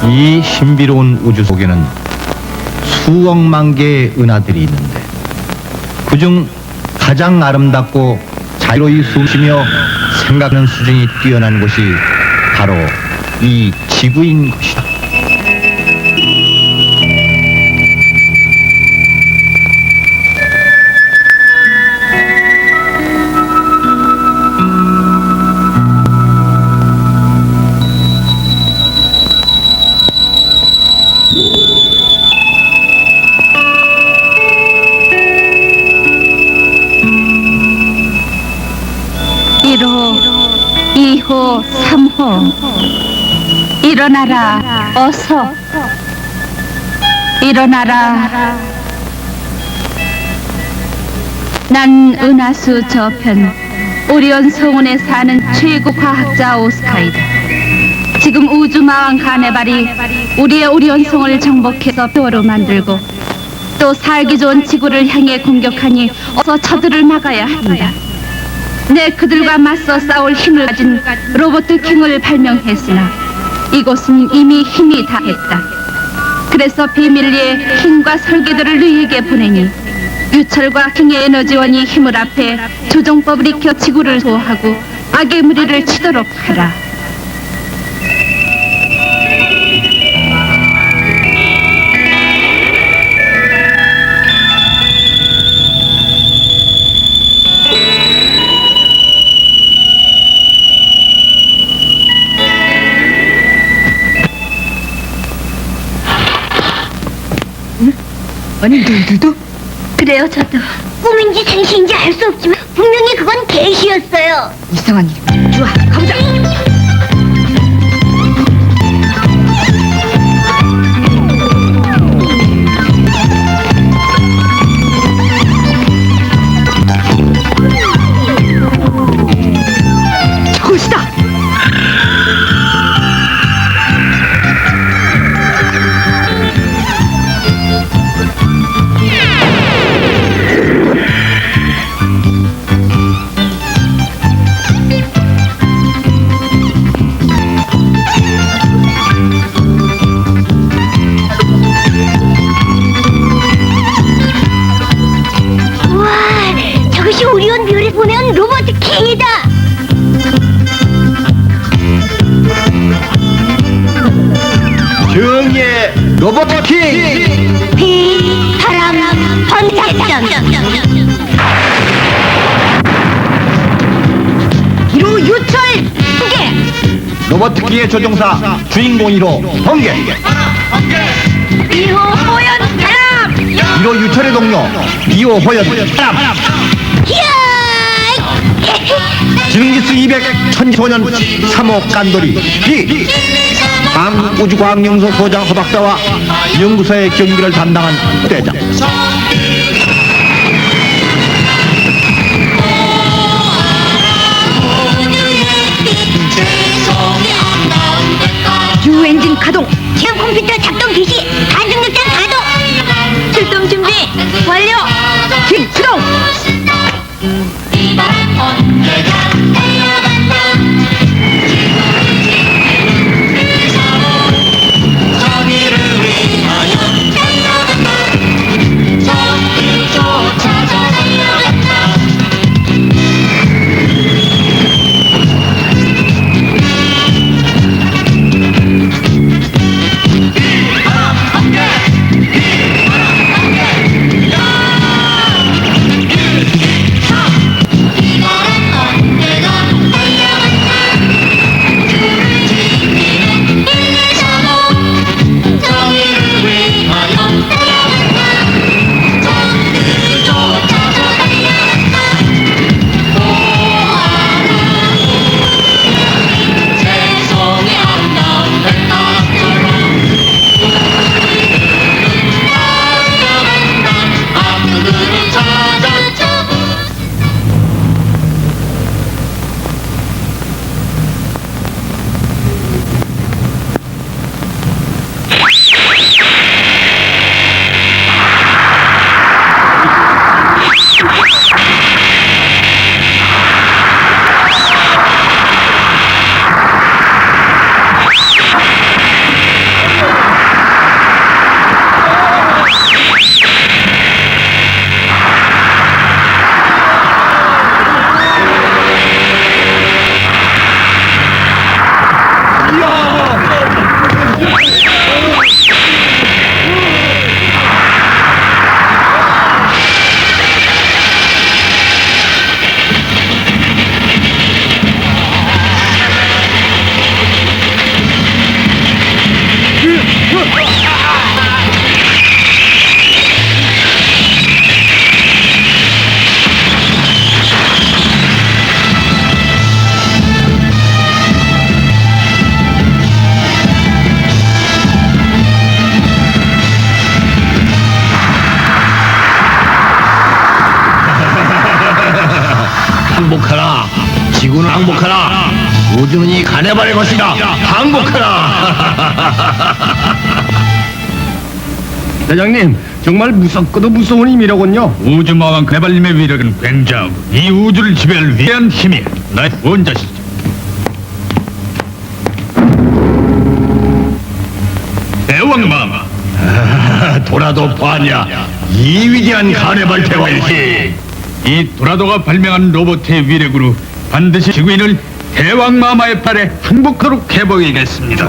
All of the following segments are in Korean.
이 신비로운 우주 속에는 수억만 개의 은하들이 있는데 그중 가장 아름답고 자유로이 숨쉬며 생각하는 수준이 뛰어난 곳이 바로 이 지구인 것이다. 이호, 3호. 일어나라, 어서. 일어나라. 난 은하수 저편 오리온 성운에 사는 최고 과학자 오스카이다. 지금 우주마왕 가네발이 우리의 오리온 성을 정복해서 뼈로 만들고 또 살기 좋은 지구를 향해 공격하니 어서 저들을 막아야 한다. 내 그들과 맞서 싸울 힘을 가진 로봇 킹을 발명했으나 이곳은 이미 힘이 다했다. 그래서 비밀리에 킹과 설계도를 너희에게 보내니 유철과 킹의 에너지원이 힘을 합해 조종법을 익혀 지구를 보호하고 악의 무리를 치도록 하라. 아니 너희들도? 그래요, 저도. 꿈인지 생시인지 알 수 없지만 분명히 그건 계시였어요. 이상한 일. 좋아, 가보자. 저것이다. 저것이 오리온 별에 보내온 로봇 킹이다. 정의의 로봇 킹! 비, 바람, 번개전. 이로 유철 번개. 로봇 킹의 조종사 주인공 1호 번개, 2호 호연 바람. 1호 유철의 동료 2호 호연 사람, 이야! 지능지수 200 천지소년 3호 깐돌이 비, 우주과학연구소 소장 허박사와 연구소의 경비를 담당한 대장. 유엔진 가동. 지금 컴퓨터 작동 개시. 반중력장 가동. 출동 준비 완료. 킥 출동. 정의를 위하여 달려간다. 항복하라. 지구는 항복하라. 우주는 이 가네발의 것이다. 항복하라. 대장님, 정말 무섭고도 무서운 힘이로군요. 우주마왕 가네발님의 위력은 굉장하고 이 우주를 지배할 위대한 힘이 나의 원자시죠. 대왕마마, 도라도 보았냐? 이 위대한 가네발 대왕의 힘. 이 도라도가 발명한 로봇의 위력으로 반드시 지구인을 대왕마마의 팔에 항복하도록 해보이겠습니다.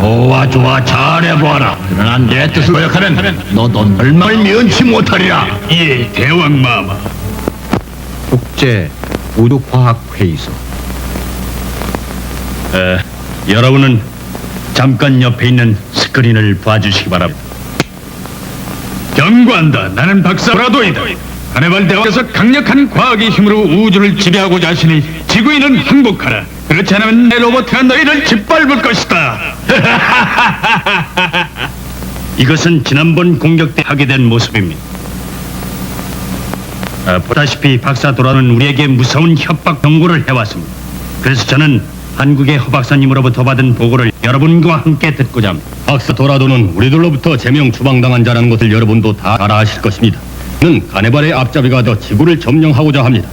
좋아 잘해보아라. 그러나 내 뜻을 거역하면 너도 얼마를 면치 못하리라. 예, 대왕마마. 국제 우주과학회의소. 여러분은 잠깐 옆에 있는 스크린을 봐주시기 바랍니다. 경고한다. 나는 박사 도라도이다. 가네발 대왕께서 강력한 과학의 힘으로 우주를 지배하고자 하시니 지구인은 항복하라. 그렇지 않으면 내 로봇가 너희를 짓밟을 것이다. 이것은 지난번 공격 때 하게 된 모습입니다. 보다시피 박사 도라는 우리에게 무서운 협박 경고를 해왔습니다. 그래서 저는 한국의 허 박사님으로부터 받은 보고를 여러분과 함께 듣고자 합니다. 박사 도라도는 우리들로부터 제명 추방당한 자라는 것을 여러분도 다 잘 아실 것입니다. 그는 가네발의 앞잡이가 더 지구를 점령하고자 합니다.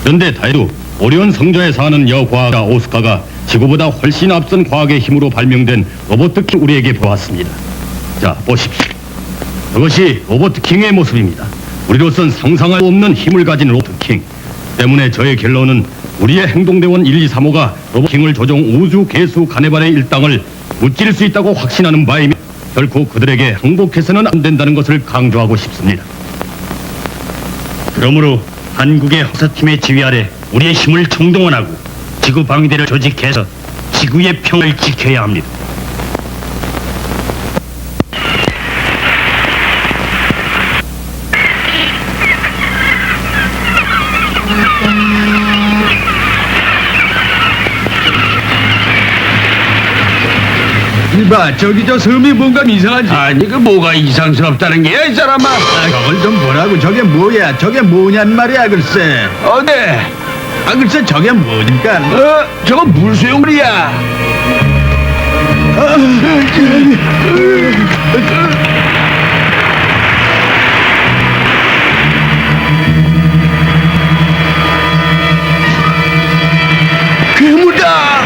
그런데 다행히도 오리온 성전에 사는 여과학자 오스카가 지구보다 훨씬 앞선 과학의 힘으로 발명된 로보트킹 우리에게 보았습니다. 자, 보십시오. 그것이 로보트킹의 모습입니다. 우리로선 상상할 수 없는 힘을 가진 로보트킹 때문에 저의 결론은 우리의 행동대원 1, 2, 3호가 로보트킹을 조종 우주 개수 가네발의 일당을 무찌를 수 있다고 확신하는 바이며 결코 그들에게 항복해서는 안 된다는 것을 강조하고 싶습니다. 그러므로 한국의 허사팀의 지휘 아래 우리의 힘을 총동원하고 지구 방위대를 조직해서 지구의 평을 지켜야 합니다. 이봐, 저기 저 섬이 뭔가 이상하지? 아니 그 뭐가 이상스럽다는 게야 이 사람아. 저걸 좀 보라고. 저게 뭐야? 저게 뭐냔 말이야, 글쎄. 어디? 글쎄 저게 뭐니까? 저거 물수용물이야. 괴물이다.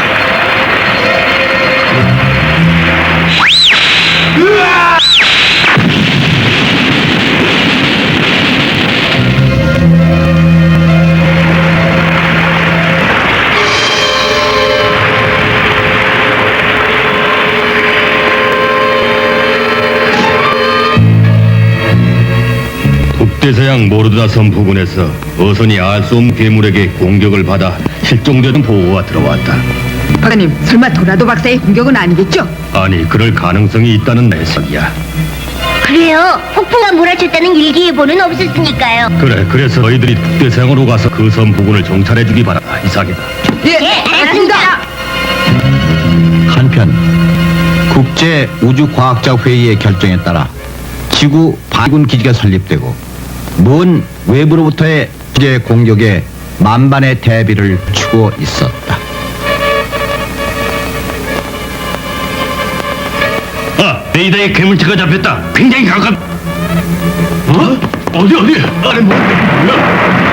북대서양 모르드나 섬 부근에서 어선이 알 수 없는 괴물에게 공격을 받아 실종되는 보고가 들어왔다. 박사님, 설마 도라도 박사의 공격은 아니겠죠? 아니, 그럴 가능성이 있다는 내석이야. 그래요. 폭풍과 몰아쳤다는 일기예보는 없었으니까요. 그래, 그래서 너희들이 북대서양으로 가서 그 섬 부근을 정찰해주기 바란다. 이상하다. 예, 알겠습니다. 한편 국제 우주과학자 회의의 결정에 따라 지구 반군 기지가 설립되고 먼 외부로부터의 제 공격에 만반의 대비를 추고 있었다. 레이더에 괴물체가 잡혔다. 굉장히 가깝. 어디? 아니 뭐야?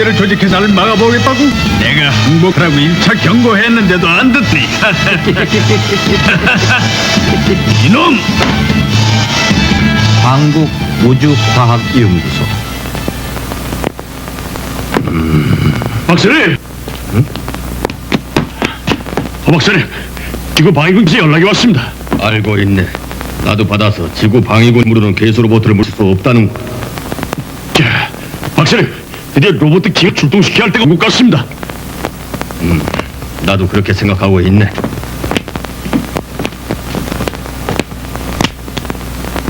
강제로 조직해서 나를 막아보겠다고? 내가 항복하라고 1차 경고했는데도 안 듣니? 이놈! 한국 우주과학연구소. 박사님! 박사님, 지구 방위군에서 연락이 왔습니다. 알고 있네. 나도 받아서 지구 방위군 무르는 괴수 로봇을 물수 없다는 거. 자, 박사님, 드디어 로봇 기가 출동시켜야 할 때가 온 것 같습니다. 나도 그렇게 생각하고 있네.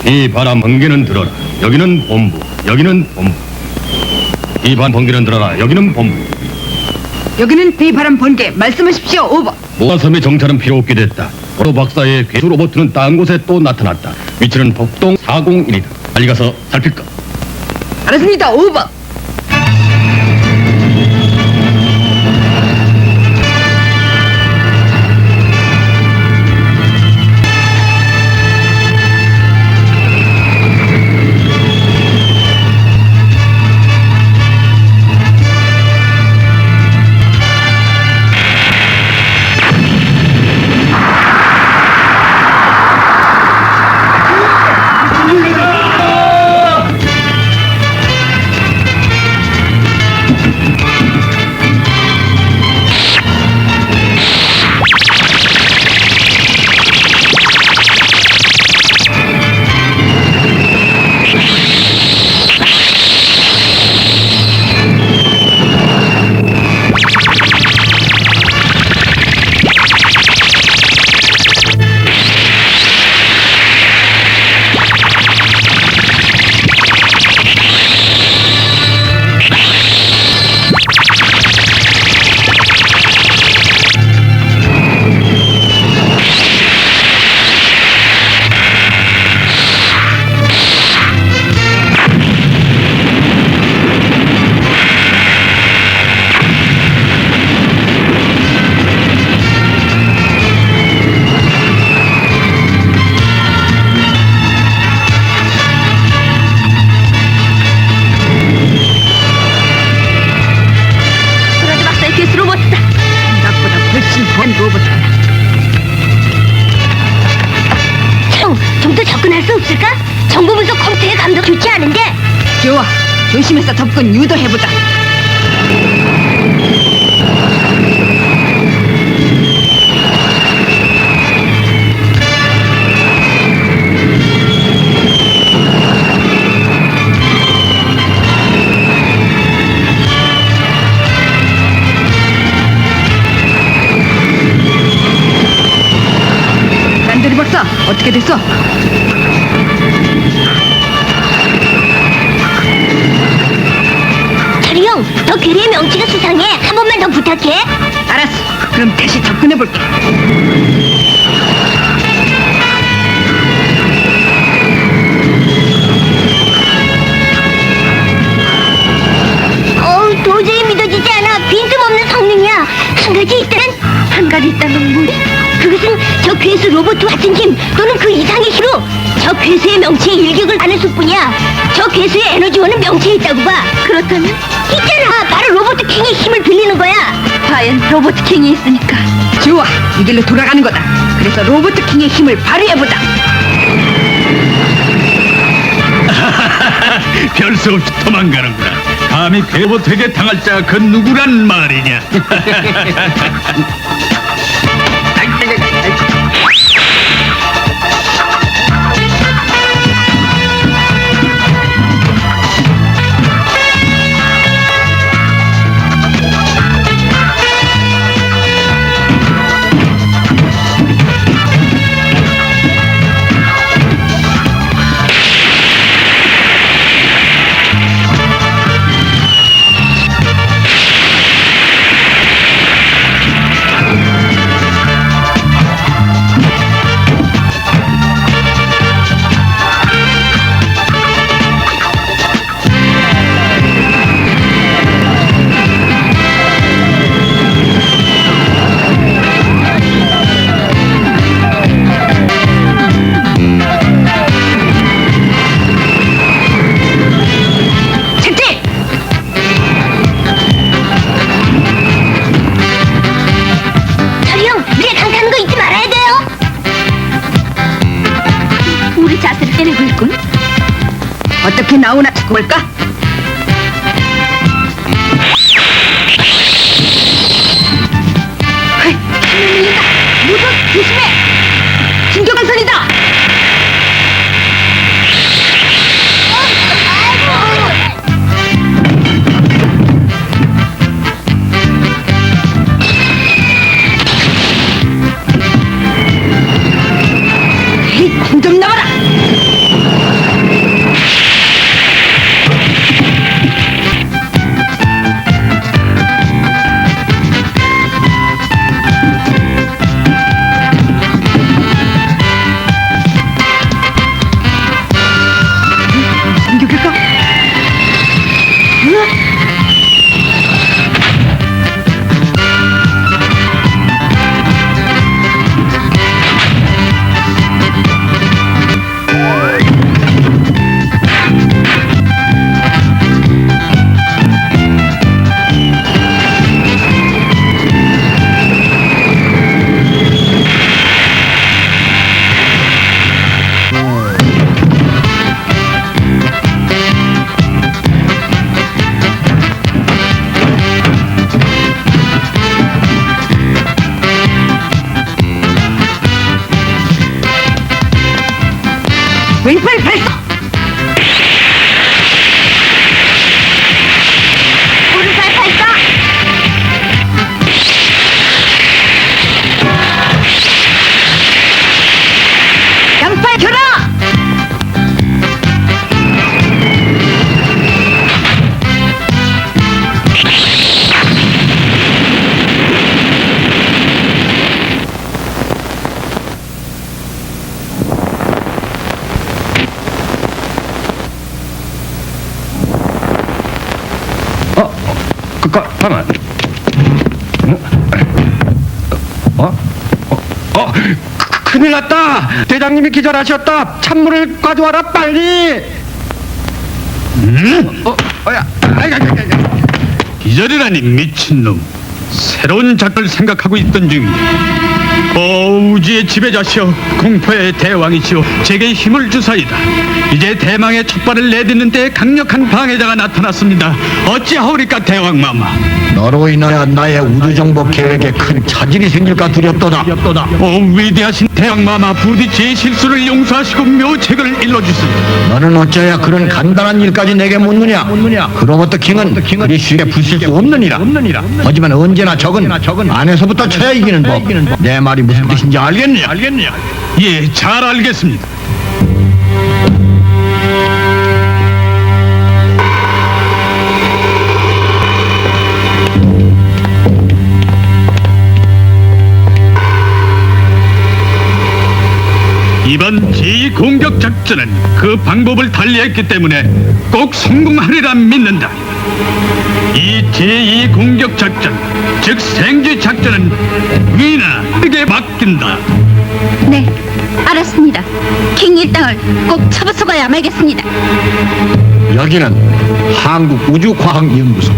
이 바람 번개는 들어라. 여기는 본부. 여기는 본부. 이 바람 번개는 들어라. 여기는 본부. 여기는 비바람 번개. 말씀하십시오. 오버. 모아섬의 정찰은 필요 없게 됐다. 오로 박사의 괴수 로봇은 딴 곳에 또 나타났다. 위치는 북동 401이다. 빨리 가서 살필까? 알았습니다. 오버. 도라도 박사의 괴수 로봇이다. 생각보다 훨씬 번 로봇. 좀 더 접근할 수 없을까? 정보 분석 컴퓨터의 감도 좋지 않은데. 좋아. 조심해서 접근 유도해보자. 란드리 박사, 어떻게 됐어? 차리 형, 더 괴리의 명치가 수상해. 한 번만 더 부탁해. 알았어. 그럼 다시 접근해볼게. 도저히 믿어지지 않아. 빈틈없는 성능이야. 한 가지 있다는? 한 가지 있다는 뭐지? 그것은 저 괴수 로봇과 같은 힘 또는 그 이상의 힘으로 저 괴수의 명치에 일격을 하는 수뿐이야. 저 괴수의 에너지원은 명치에 있다고 봐. 그렇다면? 있잖아. 바로 로봇 킹의 힘을 빌리는 거야. 과연 로봇 킹이 있으니까. 좋아. 이길로 돌아가는 거다. 그래서 로봇 킹의 힘을 발휘해보자. 별 수 없이 도망가는구나. 감히 괴로봇에게 당할 자가 그 누구란 말이냐? 나오나 두고 볼까? 헐, 밀린다. 모두 조심해. 진격한선이다. 좀 나와라! 공격일까? 왼팔 발사! 오른팔 발사. 양팔 켜라! 가만. 큰일 났다. 대장님이 기절하셨다. 찬물을 가져와라 빨리. 기절이라니 미친놈. 새로운 작전을 생각하고 있던 중입니다. 우주의 지배자시여, 공포의 대왕이시여, 제게 힘을 주사이다. 이제 대망의 첫발을 내딛는 데 강력한 방해자가 나타났습니다. 어찌하오리까 대왕마마. 너로 인하여 나의 우주정복 계획에 큰 차질이 생길까 두렵도다. 위대하신 대왕마마, 부디 제 실수를 용서하시고 묘책을 일러주시오. 너는 어찌하여 그런 간단한 일까지 내게 묻느냐? 그로부터 킹은 그리 쉽게 부실 수 없느니라. 하지만 언제나 적은 안에서부터 쳐야 이기는 법. 내 말이 무슨 뜻인지 알겠느냐? 예, 잘 알겠습니다. 이번 제2공격 작전은 그 방법을 달리했기 때문에 꼭 성공하리라 믿는다. 이 제2공격 작전, 즉 생쥐 작전은 위나에게 맡긴다. 네, 알았습니다. 킹 일당을 꼭 쳐부수고야 말겠습니다. 여기는 한국우주과학연구소.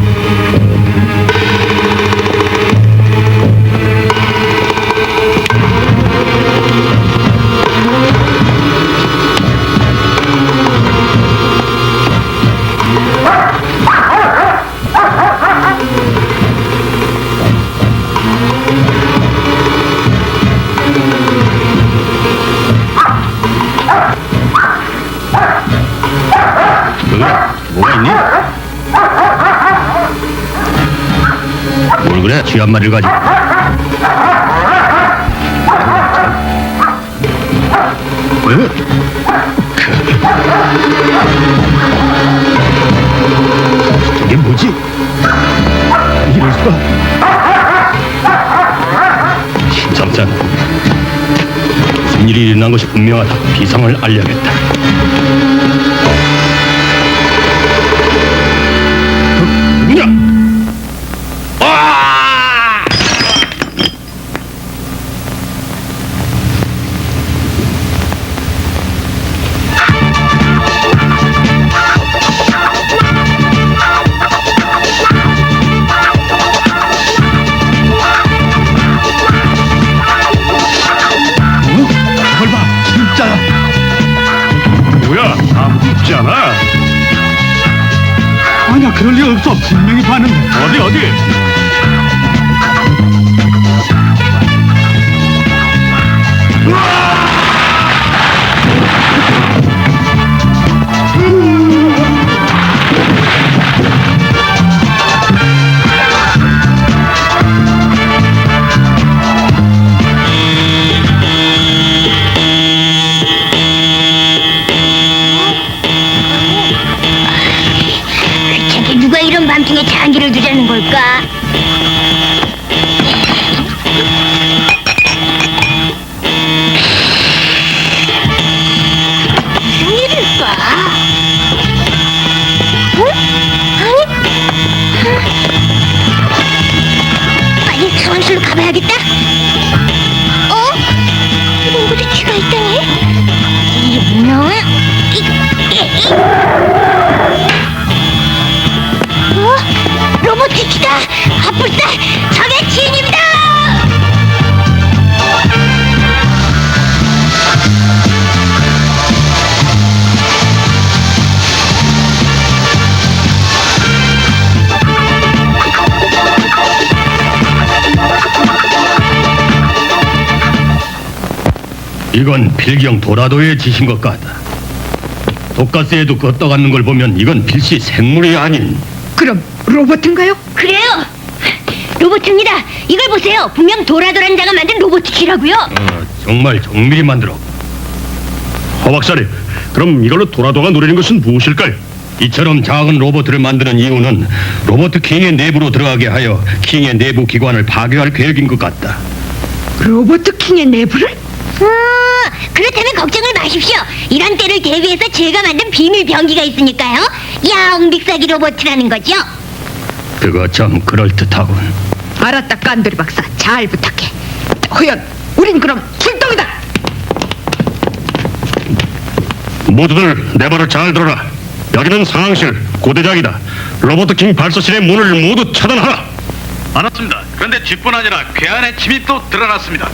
뭐가 있니? 뭘 그래? 쥐 한 마리를 가지고. 이게 뭐지? 이럴 수가. 신참자. 무슨 일이 일어난 것이 분명하다. 비상을 알려야겠다. 누구냐? 그럴 리 없어. 분명히 봤는데. 어디? 대체 누가 이런 밤중에 장기를 두자는 걸까? 무슨 일일까? 빨리 수원실로 가봐야겠다. 이런 곳에 쥐가 있다니? 이놈! 로봇 쥐다! 아뿔싸! 적의 지인입니다! 이건 필경 도라도의 짓인 것 같다. 독가스에도 걷어갔는 걸 보면 이건 필시 생물이 아닌. 그럼 로봇인가요? 그래요! 로봇입니다! 이걸 보세요! 분명 도라도란 자가 만든 로봇 쥐라고요! 정말 정밀히 만들어. 허 박사님, 그럼 이걸로 도라도가 노리는 것은 무엇일까요? 이처럼 작은 로봇을 만드는 이유는 로버트 킹의 내부로 들어가게 하여 킹의 내부 기관을 파괴할 계획인 것 같다. 로버트 킹의 내부를? 그렇다면 걱정을 마십시오. 이런 때를 대비해서 제가 만든 비밀 병기가 있으니까요. 야옹빅사기 로봇이라는 거죠. 그거 참 그럴듯하군. 알았다, 깐돌이 박사. 잘 부탁해. 호연, 우린 그럼 출동이다. 모두들 내 말을 잘 들어라. 여기는 상황실, 고대장이다. 로버트 킹 발사실의 문을 모두 차단하라. 알았습니다. 그런데 쥐뿐 아니라 괴한의 침입도 드러났습니다.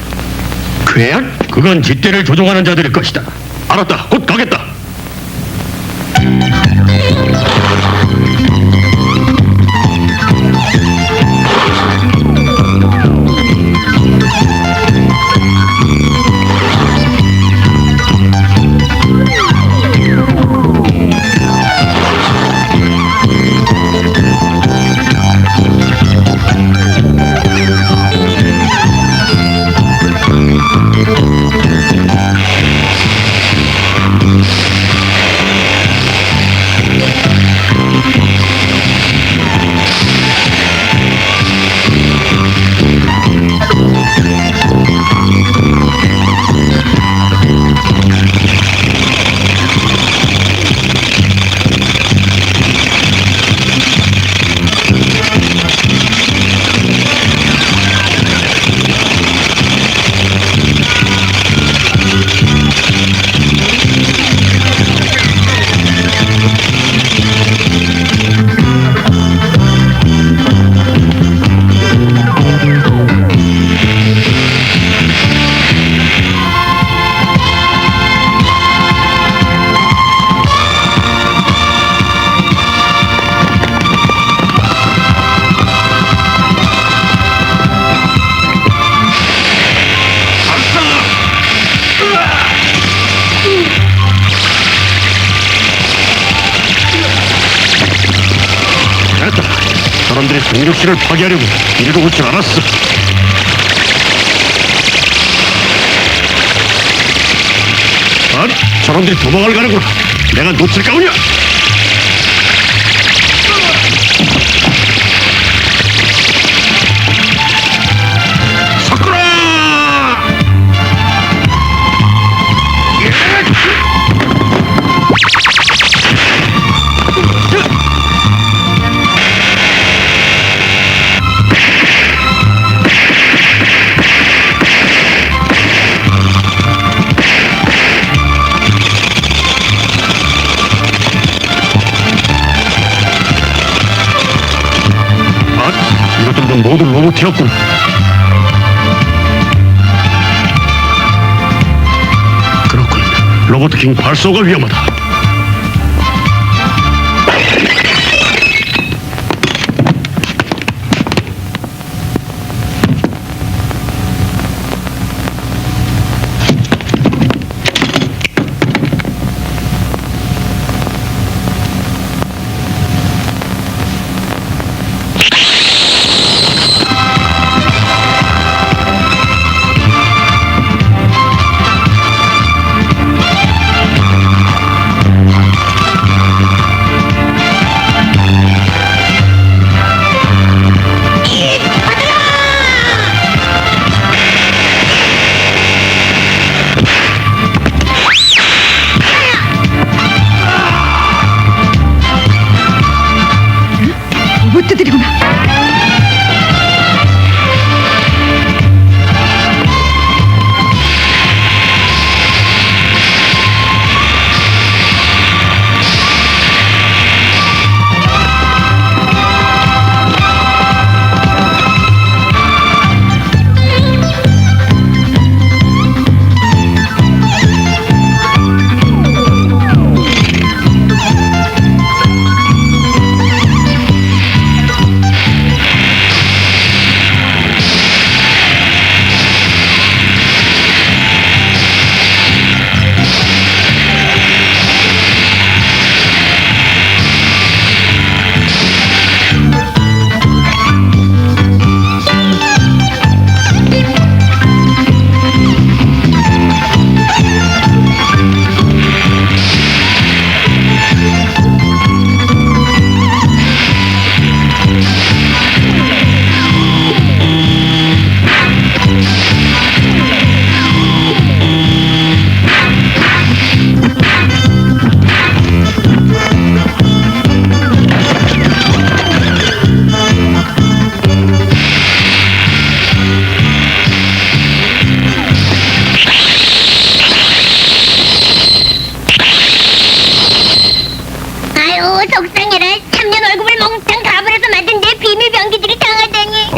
괴한? 그건 쥐떼를 조종하는 자들일 것이다. 알았다. 곧 가겠다. 사람들이 공격실을 파괴하려고 이리로 오지 않았어. 저놈들이 도망을 가는구나. 내가 놓칠까 보냐. 사쿠라! 이것들도 모두 로봇이었군. 그렇군. 로봇 킹 발소가 위험하다.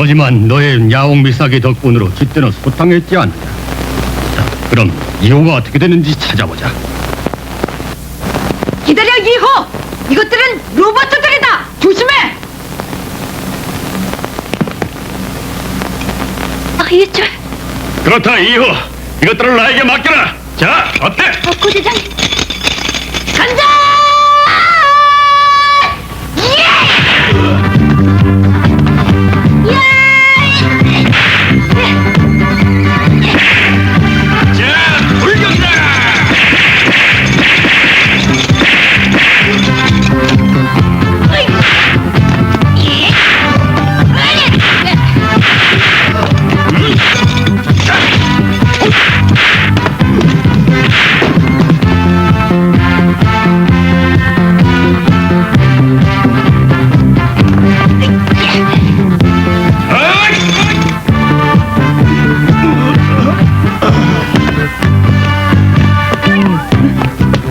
하지만 너의 야옹 밀사기 덕분으로 쥐때는 소탕했지 않느냐. 자, 그럼 이호가 어떻게 되는지 찾아보자. 기다려, 이호! 이것들은 로봇들이다! 조심해! 유출. 그렇다, 이호. 이것들을 나에게 맡겨라. 자, 어때? 고대장. 간다! 자, 불경다!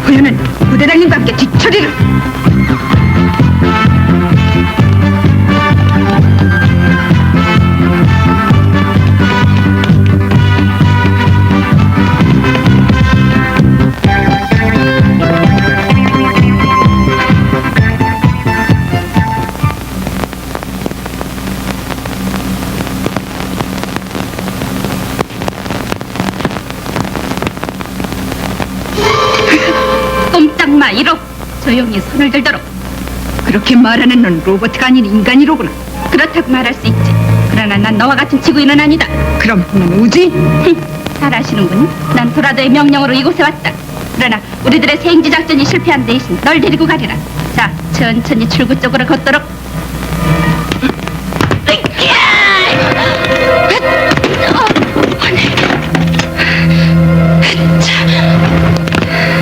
호연은 부대장님과 함께 뒤처리를! 꼼짝 마, 이로. 조용히 손을 들도록. 그렇게 말하는 넌 로봇가 아닌 인간이로구나. 그렇다고 말할 수 있지. 그러나 난 너와 같은 지구인은 아니다. 그럼 넌 우주인? 잘 아시는군. 난 도라도의 명령으로 이곳에 왔다. 그러나 우리들의 생지 작전이 실패한 대신 널 데리고 가리라. 자, 천천히 출구 쪽으로 걷도록.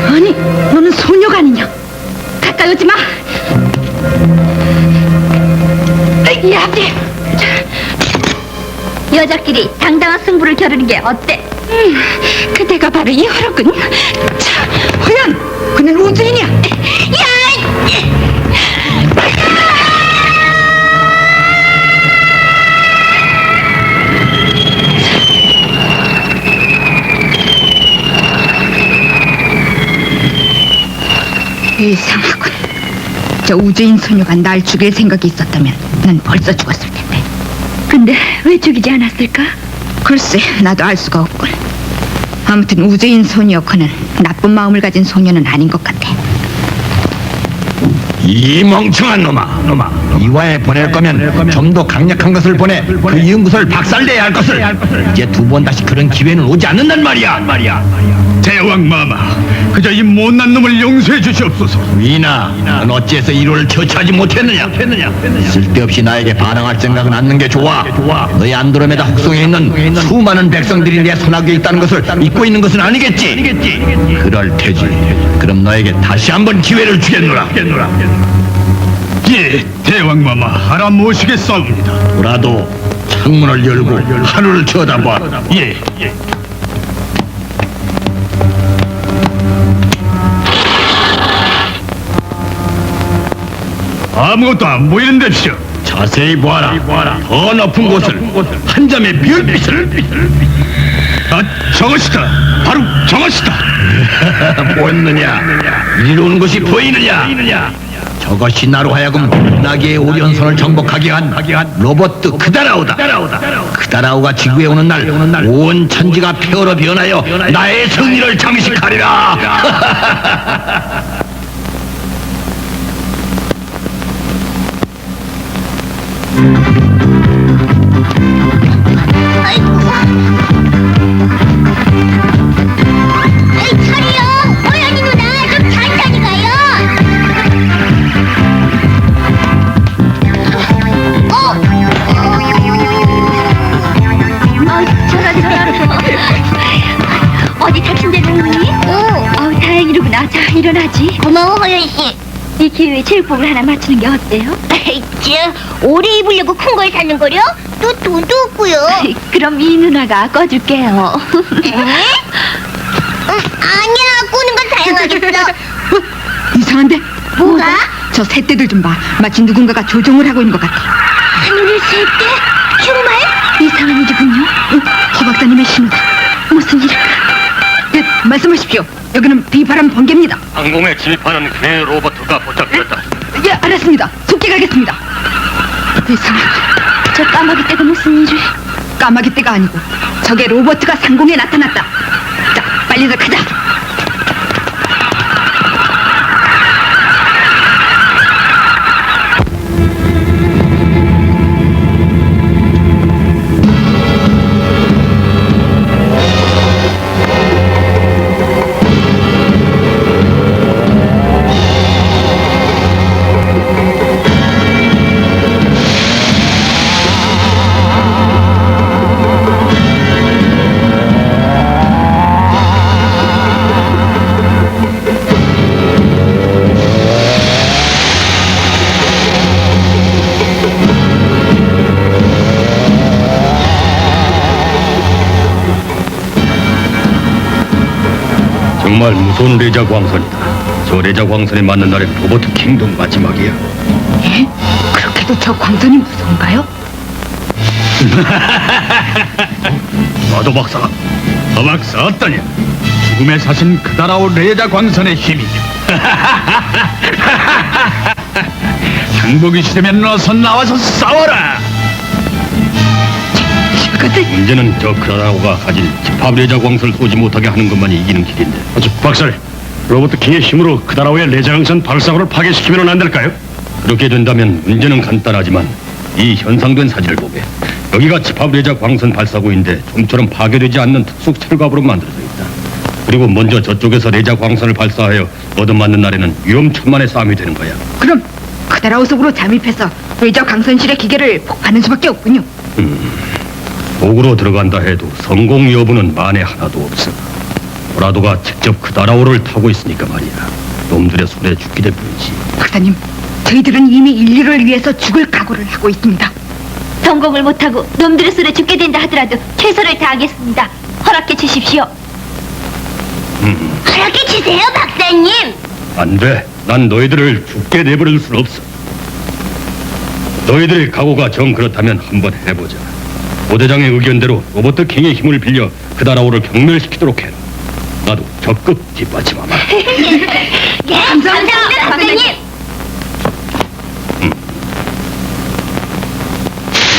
아니, 너는 소녀가 아니냐? 가까이 오지 마. 야비! 여자끼리 당당한 승부를 겨루는 게 어때? 그대가 바로 이호로군. 자, 호연! 그는 우주인이야! 이상하군. 저 우주인 소녀가 날 죽일 생각이 있었다면 난 벌써 죽었을 텐데. 근데 왜 죽이지 않았을까? 글쎄, 나도 알 수가 없군. 아무튼 우주인 소녀커는 나쁜 마음을 가진 소녀는 아닌 것 같아. 이 멍청한 놈아. 이화에 보낼 거면 좀 더 강력한 것을 보내. 그 연구소를 박살내야 할 것을. 이제 두 번 다시 그런 기회는 오지 않는단 말이야. 대왕마마, 그저 이 못난 놈을 용서해 주시옵소서. 위나, 넌 어찌해서 이로를 처치하지 못했느냐? 쓸데없이 나에게 반항할 생각은 않는 게 좋아. 너희 안드로메다 혹성에 있는 수많은 백성들이 내 손아귀에 있다는 것을 잊고 있는 것은 아니겠지? 그럴 테지. 그럼 너에게 다시 한번 기회를 주겠노라. 예, 대왕마마, 알아모시겠사옵니다. 도라도 창문을 열고 하늘을 쳐다봐. 예. 아무것도 안 보이는 데시오. 자세히 보아라. 더 높은 곳을 한 점의 별빛을. 아, 저것이다. 바로 저것이다. 보였느냐? 이루는 것이 보이느냐? 저것이 나로 하여금 은하계의 오리온선을 정복하게 한 로봇 크다라우다. 크다라우가 지구에 오는 날 온 천지가 폐허로 변하여 나의 승리를 장식하리라. 차리요! 호연이 누나 좀 천천히 가요! 저런. 어디 다친데는 없니? 다행이로구나. 자, 일어나지. 고마워, 호연씨. 이 기회에 체육복을 하나 맞추는 게 어때요? 오래 입으려고 큰 걸 사는 거려? 또 돈도 없고요. 그럼 이 누나가 꺼줄게요. 아니야, 꼬는 건 사용하겠어. 이상한데? 뭐가? 저 새떼들 좀 봐. 마치 누군가가 조종을 하고 있는 것 같아. 하늘의 새떼? 정말? 이상한 일이군요. 허 박사님의 신호다. 무슨 일일까? 네, 말씀하십시오. 여기는 비바람 번개입니다. 항공에 진입하는 괴 로버트가 포착됐다. 예, 알았습니다. 속히 가겠습니다. 이상하다. 저 까마귀 떼가 무슨 일을? 까마귀 떼가 아니고 적의 로버트가 상공에 나타났다. 자, 빨리들 가자. 정말 무서운 레자 광선이다. 저 레자 광선에 맞는 날엔 로버트 킹도 마지막이야. 예? 그렇게도 저 광선이 무서운가요? 마도 박사, 더 박사 어떠냐? 죽음의 사신 그다라오 레자 광선의 힘이냐? 항복이 싫으면 어서 나와서 싸워라. 이것들 문제는 저 크라라오가 가진 집합 레자 광선을 쏘지 못하게 하는 것만이 이기는 길인데. 박사님, 로버트 킹의 힘으로 그다라오의 레자강선 발사구를 파괴시키면 안 될까요? 그렇게 된다면 문제는 간단하지만 이 현상된 사진을 보게. 여기가 집합 레자 광선 발사구인데 좀처럼 파괴되지 않는 특수 철갑으로 만들어져 있다. 그리고 먼저 저쪽에서 레자 광선을 발사하여 얻어맞는 날에는 위험천만의 싸움이 되는 거야. 그럼 크다라오 속으로 잠입해서 레이저 강선실의 기계를 폭파하는 수밖에 없군요. 목으로 들어간다 해도 성공 여부는 만에 하나도 없어. 도라도가 직접 그다라오를 타고 있으니까 말이야. 놈들의 손에 죽게 될 뿐이지. 박사님, 저희들은 이미 인류를 위해서 죽을 각오를 하고 있습니다. 성공을 못하고 놈들의 손에 죽게 된다 하더라도 최선을 다하겠습니다. 허락해 주십시오. 허락해 주세요, 박사님. 안 돼. 난 너희들을 죽게 내버릴 순 없어. 너희들의 각오가 정 그렇다면 한번 해보자. 오대장의 의견대로 로버트 킹의 힘을 빌려 그다라오를 경멸시키도록 해라. 나도 적극 뒷받침하마. 예, 감사합니다, 박사님.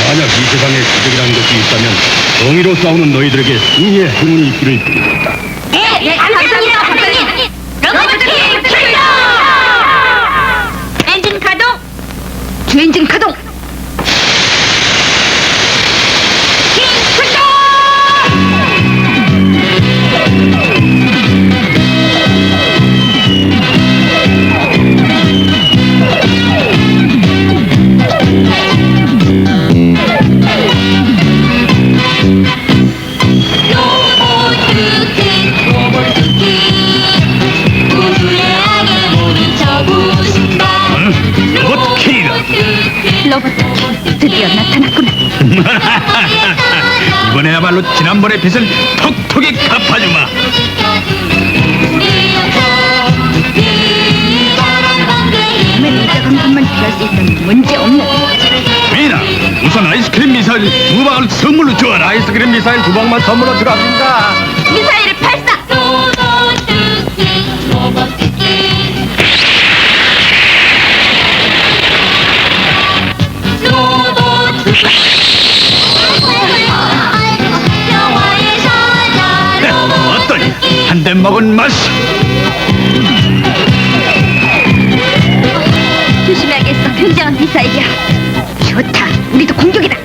만약 이 세상에 기적이라는 것이 있다면 정의로 싸우는 너희들에게 승리의 행운이 있기를 빌겠다. 예, 감사합니다, 박사님. 로버트팀 출동! 엔진 가동! 주엔진 가동! 팀 출동! 로버트 킹이다. 로버트 드디어 나타났구나. 이번에야말로 지난번의 빚을 톡톡히 갚아주마. 몸의 레이저 강선만 피할 수 있는 문제 없는. 미나, 우선 아이스크림 미사일 2방을 선물로 줘라. 아이스크림 미사일 2방만 선물로 들어갑니다. 미사일을 발사! 어떠니? 한 대 먹은 맛이. 조심해야겠어. 굉장한 미사일이야. 좋다. 우리도 공격이다.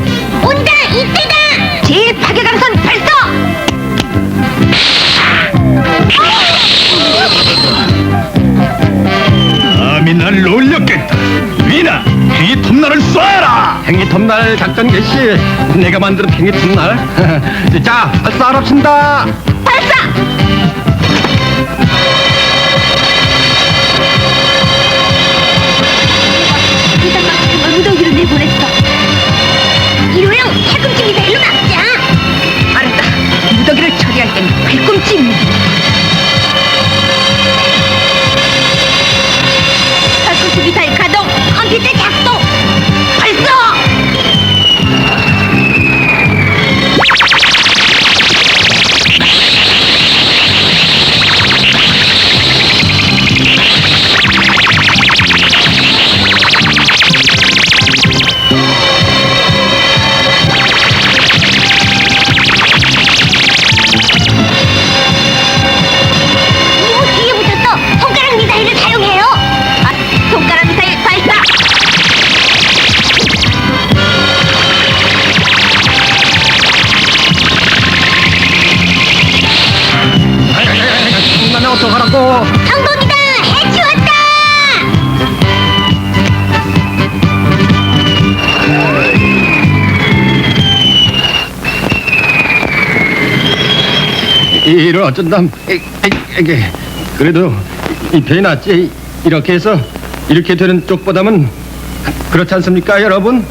온다! 이때다! 제일 파괴 강선 발사! 감히 날 놀렸겠다. 미나, 이 톱날을 쏴라. 팽이 톱날 작전 개시. 내가 만든 팽이 톱날. 자, 발사합시다. 발사! 대장만큼을 무더기로 내보냈어. 이호영, 팔꿈치 미사일로 막자! 알았다. 무더기를 처리할 땐 팔꿈치 무기. 팔꿈치 미사일 가동! 컴퓨터 작동! 발사! 성공이다! 해치웠다! 이를 어쩐담. 이게 그래도 이 배이 낫지. 이렇게 해서 이렇게 되는 쪽보다는 그렇지 않습니까, 여러분?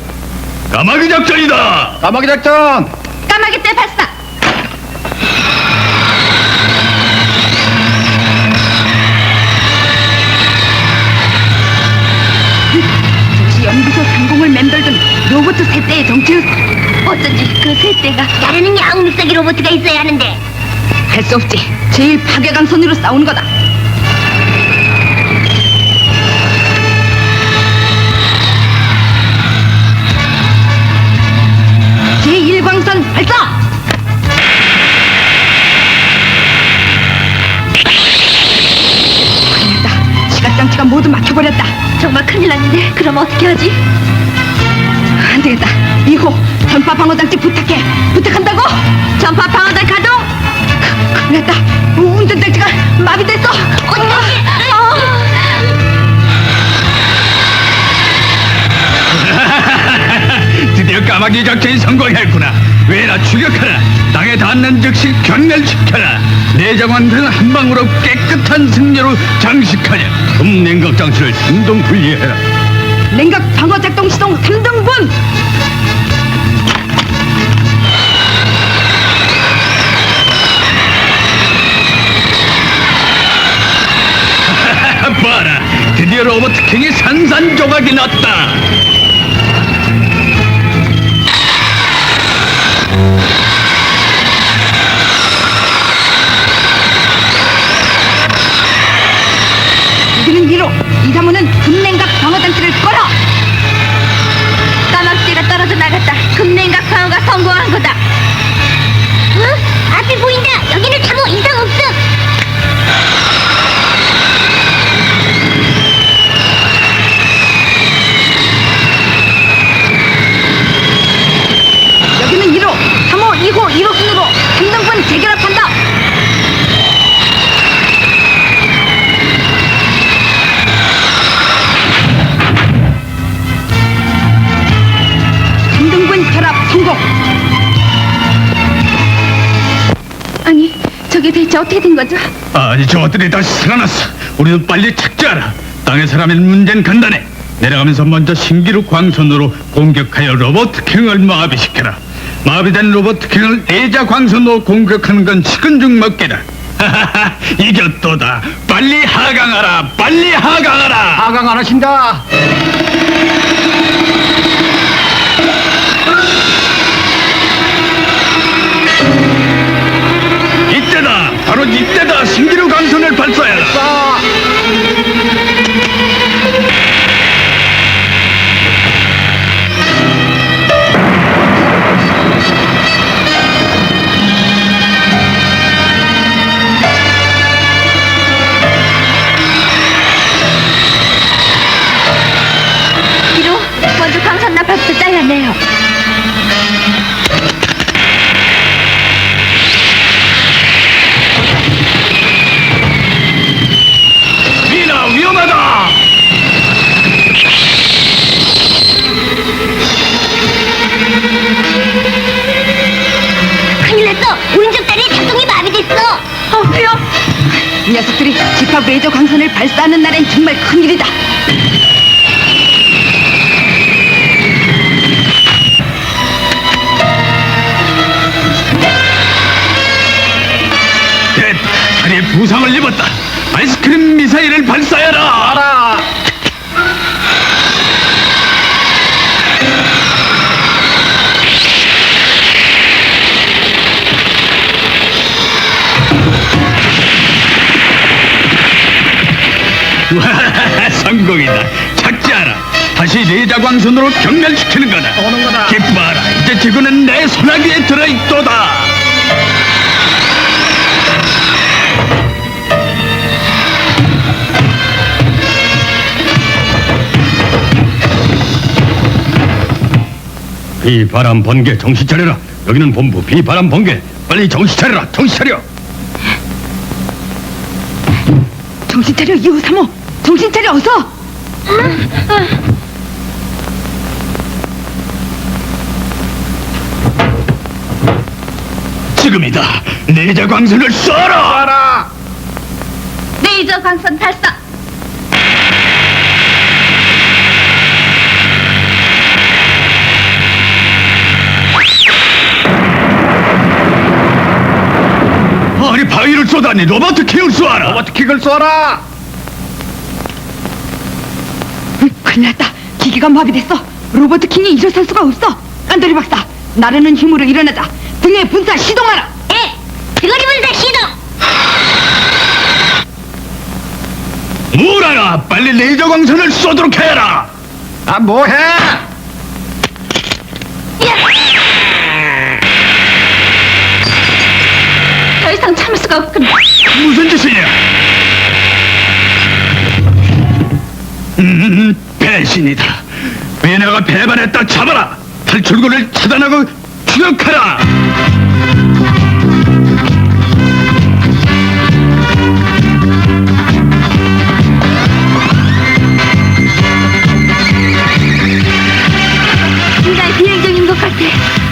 까마귀 작전이다. 까마귀 작전. 까마귀 떼 발사. 저것이 연구소 상공을 맴돌던 로봇 세 대의 정체였어. 어쩐지 그 세 대가 나르는 야옹믹사기 로봇가 있어야 하는데. 할 수 없지. 제일 파괴강 선으로 싸우는 거다. 제1광선 발사! 큰일 났다. 시각장치가 모두 막혀버렸다. 정말 큰일 났는데 그럼 어떻게 하지? 안 되겠다. 2호 전파 방어장치 부탁해. 부탁한다고. 전파 방어장 가동. 큰일 났다. 운전장치가 마비됐어. 드디어 까마귀 작전이 성공했구나. 왜나 추격하라. 땅에 닿는 즉시 경멸시켜라. 내장관들은 한 방으로 깨끗한 승리로 장식하냐. 금냉각 장치를 행동 분리해라. 냉각 방어 작동 시동 3등분. 봐라. 드디어 로봇 킹이 산산조각이 났다. 여기는 1호 2, 3호는 금냉각 방어장치를 걸어. 까마귀가 떨어져 나갔다. 금냉각 방어가 성공한 거다. 어? 앞이 보인다. 여기는 3호 이상 없음. 여기는 1호 3호 2호 1호 순으로 3등분 재결합한다. 결합 성공. 아니, 저게 대체 어떻게 된 거죠? 아니 저것들이 다시 살아났어. 우리는 빨리 착지하라. 땅에 사람의 문제는 간단해. 내려가면서 먼저 신기루 광선으로 공격하여 로봇 킹을 마비시켜라. 마비된 로봇 킹을 레이저 광선으로 공격하는 건 식은죽 먹기다. 하하하, 이겼도다. 빨리 하강하라. 빨리 하강하라. 하강 안 하신다. 이때다. 바로 이때다. 신기루 광선을 발사해라. 뒤로 먼저 광선 나팔부터 잘랐네요. 미나 위험하다. 큰일 났어. 오른쪽 다리 작동이 마비됐어. 뼈. 이 녀석들이 집합 레이저 광선을 발사하는 날엔 정말 큰일이다. 됐다. 다리에 부상을 입었다. 아이스크림 미사일을 발사해라. 알아. 성공이다. 착지하라. 다시 레이저광선으로 경멸시키는 거다. 오는 거다. 기뻐하라. 이제 지구는 내 손아귀에 들어있도다. 비바람 번개 정신 차려라. 여기는 본부 비바람 번개. 빨리 정신 차려라. 정신 차려. 정신 차려, 이호사모. 정신 차려, 어서. 지금이다. 레이저 광선을 쏘라. 레이저 광선 발사. 아니 바위를 쏘다니 로버트킹을 쏘아라. 로버트킹을 쏘아라. 큰일 났다. 기계가 마비됐어. 로버트 킹이 일어설 수가 없어. 안드레 박사, 나르는 힘으로 일어나자. 등에 분사 시동하라. 예, 대가리 분사 시동. 뭐라나 빨리 레이저 광선을 쏘도록 해라. 아 뭐해? 더 이상 참을 수가 없군. 무슨 짓이냐? 배신이다. 미나가 배반했다. 잡아라. 탈출구를 차단하고 추격하라. 인간 비행정인 것 같아.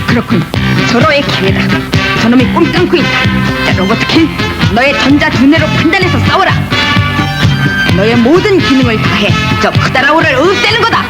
그렇군. 절호의 기회다. 저놈이 꿈 끊고 있다. 자, 로버트 킹, 너의 전자 두뇌로 판단해서 싸워라. 너의 모든 기능을 다해 저 크다라오를 없애는 거다.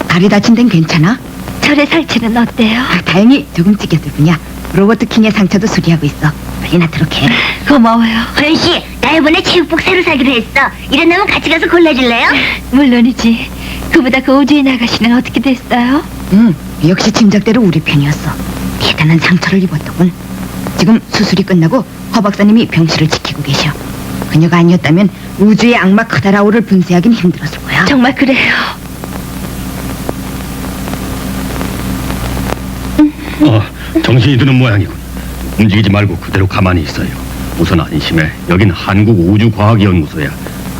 다리 다친 데는 괜찮아? 절의 설치는 어때요? 다행히 조금 찢겼을 뿐이야. 로버트 킹의 상처도 수리하고 있어. 빨리 낫도록 해. 고마워요. 허연씨, 나 이번에 체육복 새로 사기로 했어. 일어나면 같이 가서 골라줄래요? 물론이지. 그보다 그 우주인 아가씨는 어떻게 됐어요? 응, 역시 짐작대로 우리 편이었어. 대단한 상처를 입었더군. 지금 수술이 끝나고 허 박사님이 병실을 지키고 계셔. 그녀가 아니었다면 우주의 악마 크다라오를 분쇄하긴 힘들었을 거야. 정말 그래요. 정신이 드는 모양이군. 움직이지 말고 그대로 가만히 있어요. 우선 안심해. 여긴 한국우주과학연구소야.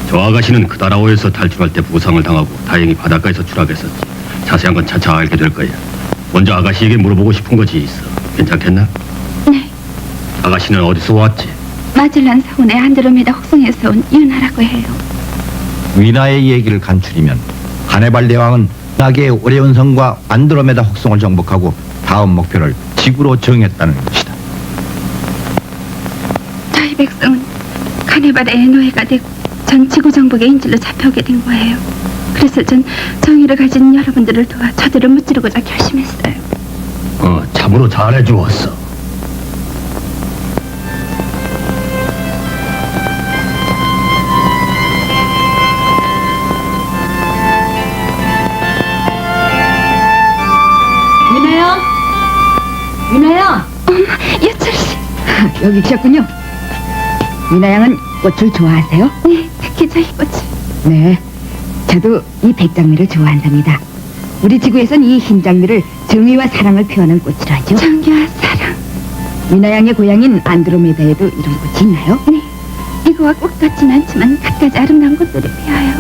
저 아가씨는 크다라오에서 탈출할 때 부상을 당하고 다행히 바닷가에서 추락했었지. 자세한 건 차차 알게 될 거야. 먼저 아가씨에게 물어보고 싶은 것이 있어. 괜찮겠나? 네. 아가씨는 어디서 왔지? 마젤란 사원의 안드로메다 혹성에서 온 유나라고 해요. 위나의 얘기를 간추리면 하네발 대왕은 나게의 오레온성과 안드로메다 혹성을 정복하고 다음 목표를 지구로 정했다는 것이다. 저희 백성은 카네발의 노예가 되고 전 지구 정복의 인질로 잡혀오게 된 거예요. 그래서 전 정의를 가진 여러분들을 도와 저들을 무찌르고자 결심했어요. 참으로 잘해 주었어. 유나야? 유나야? 여철씨. 여기 계셨군요. 유나 양은 꽃을 좋아하세요? 네, 특히 저희 꽃을. 네, 저도 이 백장미를 좋아한답니다. 우리 지구에선 이 흰 장미를 정의와 사랑을 표하는 꽃이라 하죠. 정겨와 사랑. 유나 양의 고향인 안드로메다에도 이런 꽃이 있나요? 네, 이거와 꼭 같진 않지만 갖가지 아름다운 꽃들이 피어요.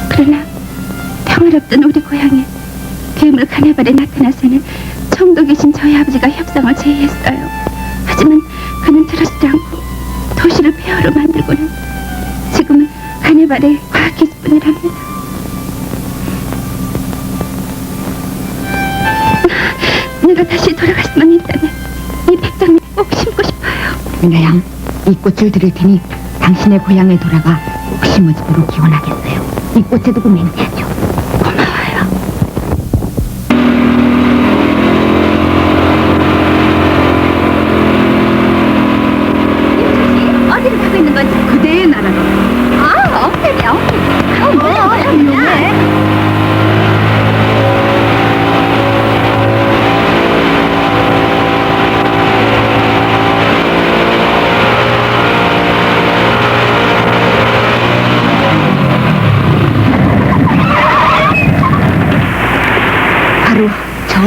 그러나 평화롭던 우리 고향에 괴물 카네발에 나타나서는 청도 계신 저희 아버지가 협상을 제의했어요. 하지만 그는 들어주지 않고 도시를 폐허로 만들고는 지금은 카네발의 과학기술뿐이랍니다. 내가 다시 돌아갈 수만 있다면 이 백장미 꼭 심고 싶어요. 유나 양, 이 꽃을 드릴 테니 당신의 고향에 돌아가 꼭 심어주도록 기원하겠어요. 이 꽃에 두고 맹세하죠. 고마워요.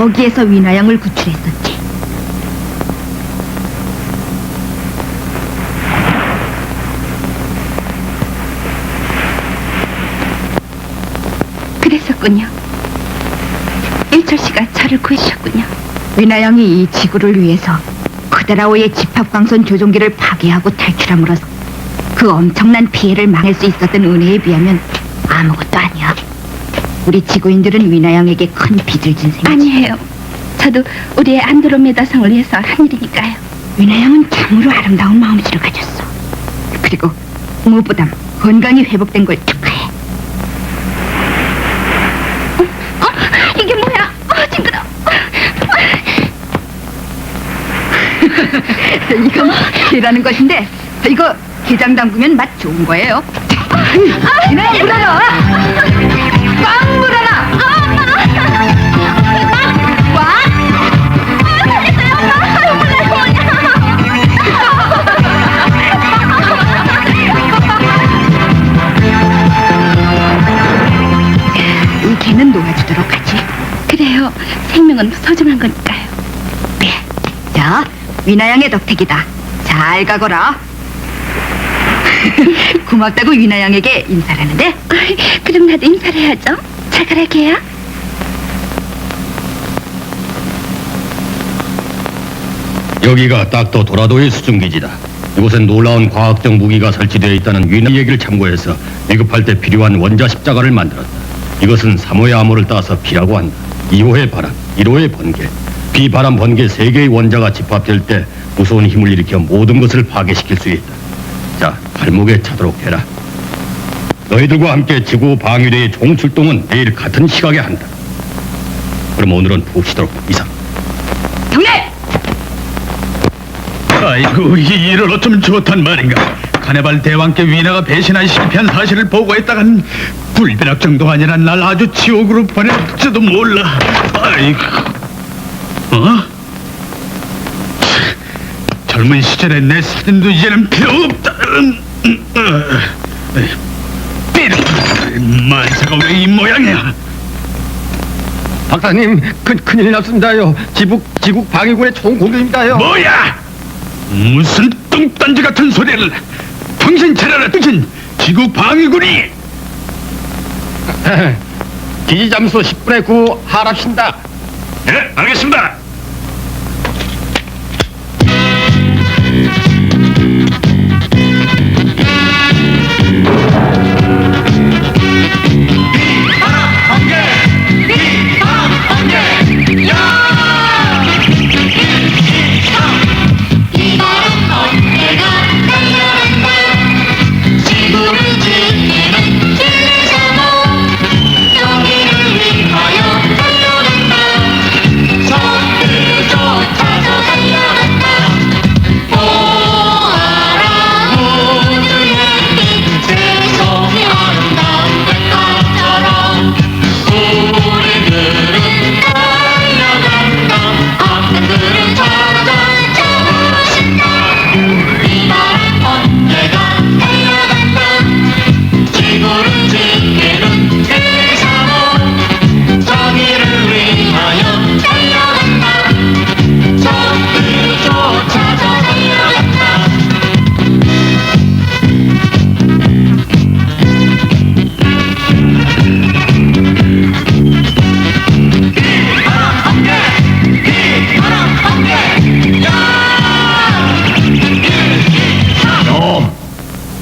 거기에서 위나양을 구출했었지. 그랬었군요. 일철 씨가 저를 구해주셨군요. 위나양이 이 지구를 위해서 크다라오의 집합광선 조종기를 파괴하고 탈출함으로써 그 엄청난 피해를 막을 수 있었던 은혜에 비하면 아무것도 아니야. 우리 지구인들은 위나양에게 큰 빚을 진 셈이지. 아니에요. 저도 우리의 안드로메다 성을 위해서 한 일이니까요. 위나양은 참으로 아름다운 마음씨를 가졌어. 그리고 무엇보다 건강이 회복된 걸 축하해. 이게 뭐야? 징그러. 이건 개라는 것인데 이거 게장 담그면 맛 좋은 거예요. 위나양 물어라! 꽉 물어라! 이 개는 놓아주도록 하지. 그래요. 생명은 소중한 거니까요. 자, 위나양의 덕택이다. 잘 가거라. 고맙다고 위나양에게 인사하는데. 그럼 나도 인사를 해야죠. 잘 가라, 개야. 여기가 딱도 도라도의 수중기지다. 이곳엔 놀라운 과학적 무기가 설치되어 있다는 위나 얘기를 참고해서 위급할 때 필요한 원자 십자가를 만들었다. 이것은 3호의 암호를 따서 B라고 한다. 2호의 바람, 1호의 번개. 비바람 번개 3개의 원자가 집합될 때 무서운 힘을 일으켜 모든 것을 파괴시킬 수 있다. 자, 발목에 차도록 해라. 너희들과 함께 지구 방위대의 총출동은 내일 같은 시각에 한다. 그럼 오늘은 푹 쉬도록. 이상. 경례! 아이고, 이를 어쩌면 좋단 말인가. 카네발 대왕께 위나가 배신한 실패한 사실을 보고했다간 불벼락 정도 아니라 날 아주 지옥으로 보낼지도 몰라. 아이고. 젊은 시절에 내 사진도 이제는 필요 없다. 만사가 왜 이 모양이야? 박사님, 큰일 났습니다요. 지국 방위군의 총공격입니다요. 뭐야? 무슨 뚱딴지 같은 소리를. 정신 차려라, 정신. 지구 방위군이. 기지 잠수 10분의 9 하랍신다. 네, 알겠습니다.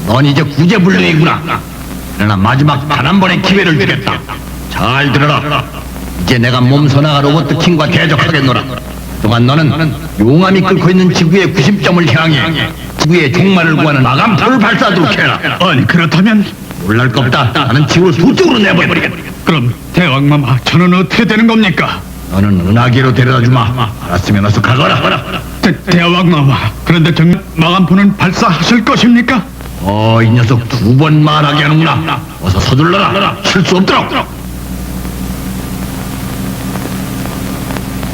넌 이제 구제불능이구나. 그러나 마지막 단 한 번의 기회를 주겠다. 잘 들어라. 이제 내가 몸소 나가 로봇킹과 대적하겠노라. 그동안 너는 용암이 끓고 있는 지구의 구심점을 향해 지구의 종말을 구하는 마감표를 발사하도록 해라. 아니, 그렇다면 놀랄 거 없다. 나는 지구를 두 쪽으로 내버려버리겠다. 그럼 대왕마마, 저는 어떻게 되는 겁니까? 너는 은하계로 데려다주마. 알았으면 어서 가거라. 대왕마마, 그런데 정말 마감표는 발사하실 것입니까? 이 녀석 2번 말하게 하는구나. 어서 서둘러라. 실수 없도록.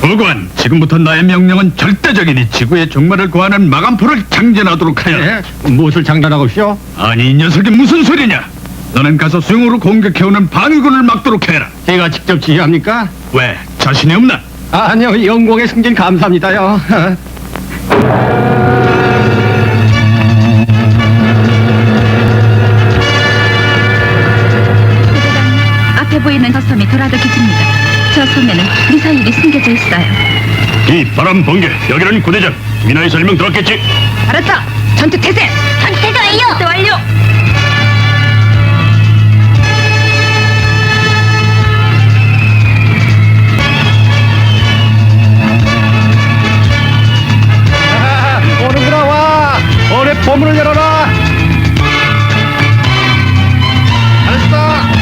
보관, 지금부터 나의 명령은 절대적이니 지구의 종말을 구하는 마감표를 장전하도록 하여. 무엇을 장난하고시오? 아니, 이 녀석이 무슨 소리냐? 너는 가서 수용으로 공격해오는 방위군을 막도록 해라. 제가 직접 지휘합니까? 왜? 자신이 없나? 아니요, 영광의 승진 감사합니다요. 앞에 보이는 저 섬이 도라도 기지입니다. 저 섬에는 미사일이 숨겨져 있어요. 이 바람 번개, 여기는 구대장. 미나의 설명 들었겠지? 알았다. 전투 태세. 전투 완료. 완료. 오는구나, 와! 어뢰 포문을 열어라! 알았어!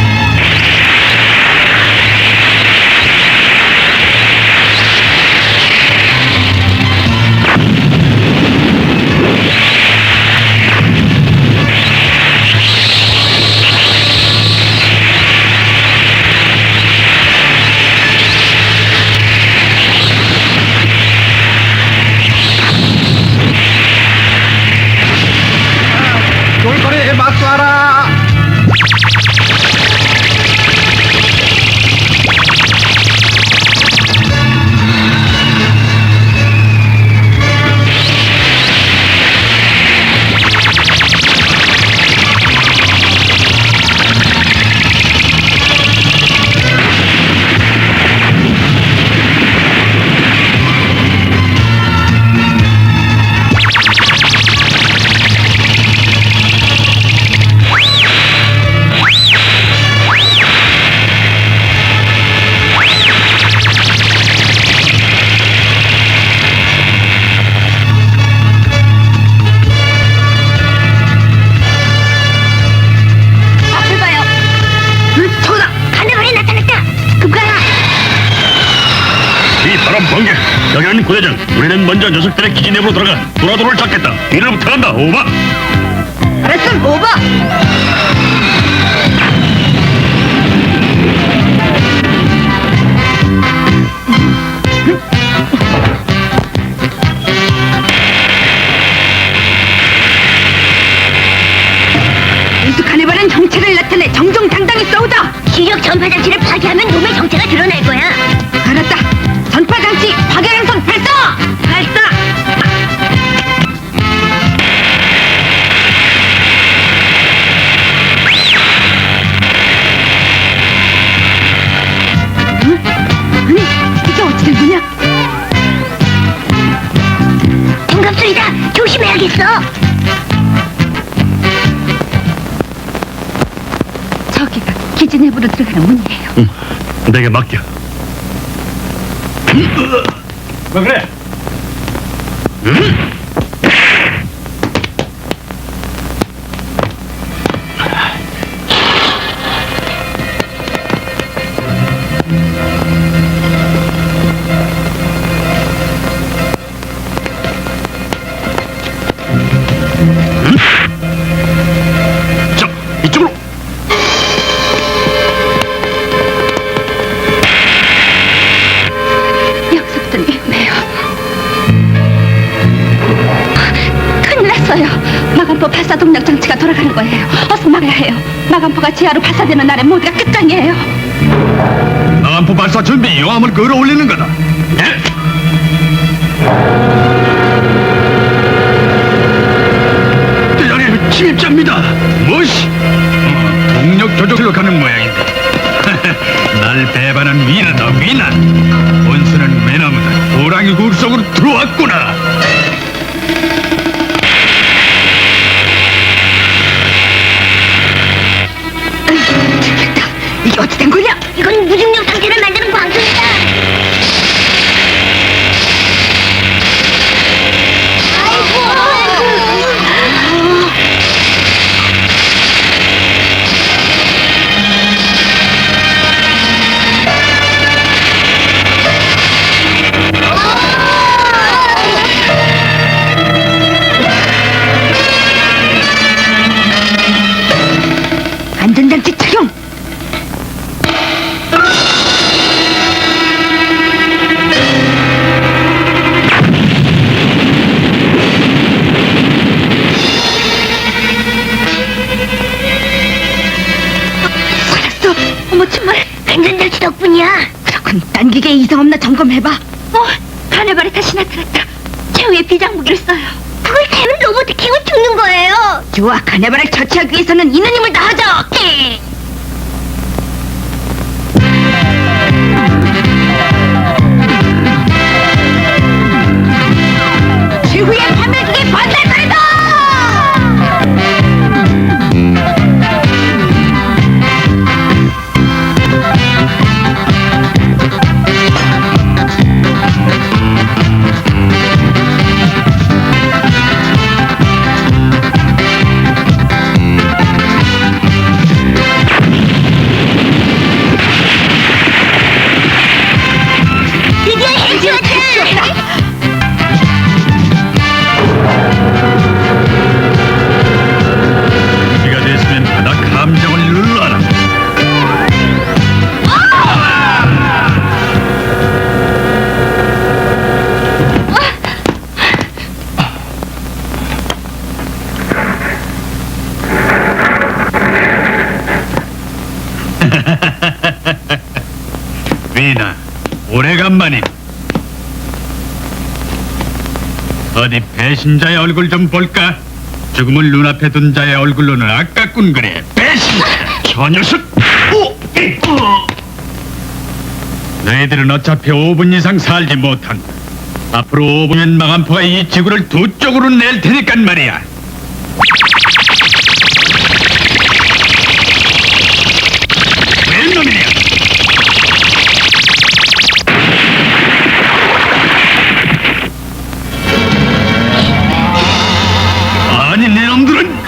돌거리에 막쏴라! 앞을 봐요. 저거다. 하늘발이 나타났다. 급가라. 이 바람 번개, 여기는 구대장. 우리는 먼저 녀석들의 기지 내부로 들어가 도라도를 잡겠다. 뒤를 부탁한다. 오바. 알았음. 오버. 익숙한 해바는 정체를 나타내 정정당당히 싸우다. 시력 전파 장치를 파괴하면 놈의 정체가 드러날 거야. 알았다. 전파 장치 파괴량선 발사. 발사. 아니, 이게 어찌 된 거냐? 중갑술이다. 조심해야겠어. 저기가 기지 내부로 들어가는 문이에요. 내게 맡겨. 왜 그래? 자, 이쪽으로. 여기서부터 위험해요. 큰일 났어요. 마감포 발사 동력 장치가 돌아가는 거예요. 어서 막아야 해요. 마감포가 지하로 발사되는 날엔 모두가 끝장이에요. 나간포 발사 준비 요함을 끌어올리는 거다. 대장님, 침입자입니다. 무엇이? 동력 조절로 가는 모양인데. 날 배반한 위나다, 위나. 원수는 외나무다. 호랑이 굴 속으로 들어왔구나. 죽겠다. 이게 어찌 된 거냐? 이건 무중력 상태를 만드는 광선이다. 안전장치 착용. 좀 해봐. 가네발이 다시 나타났다. 최후의 비장무기를 써요. 그걸 대면 로봇 킹은 죽는 거예요. 좋아, 가네발을 처치하기 위해서는 이는 힘을 다하죠. 최후의 판별기기 반달살이다! 드디어 해치웠다. 기가 됐으면 바다 감정을 눌러라. 위나, 오래간만이. 어디 배신자의 얼굴 좀 볼까? 죽음을 눈앞에 둔 자의 얼굴로는 아깝군 그래. 배신자! 저 녀석! 너희들은 어차피 5분 이상 살지 못한다. 앞으로 5분면 마감포가 이 지구를 두 쪽으로 낼 테니깐 말이야. 웬 놈이냐? 아니 내 놈들은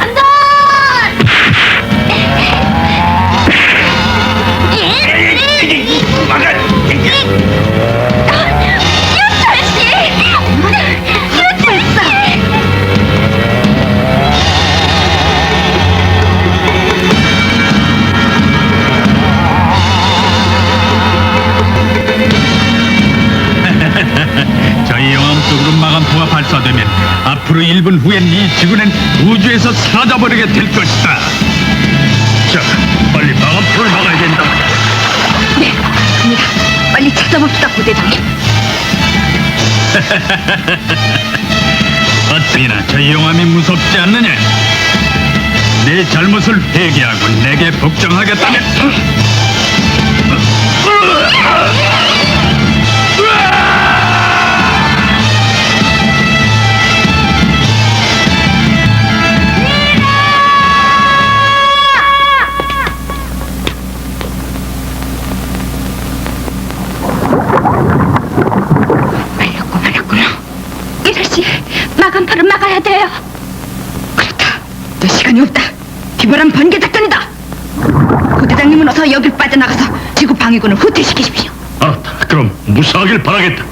저희 영암 쪽으로 마감포가 발사되면 앞으로 1분 후엔 이 지구는 우주에서 사라져버리게 될 것이다. 자, 빨리 마감포를 막아야 된다. 네, 갑니다. 빨리 찾아봅시다, 부대장님. 어찌나 저 영암이 무섭지 않느냐? 내 잘못을 회개하고 내게 복종하겠다면 말렸구나. 이럴시 마감포를 막아야 돼요. 그렇다. 더 시간이 없다. 기발한 번개 작전이다. 부대장님은 어서 여길 빠져나가서 지구 방위군을 후퇴시키십시오. 알았다. 그럼 무사하길 바라겠다.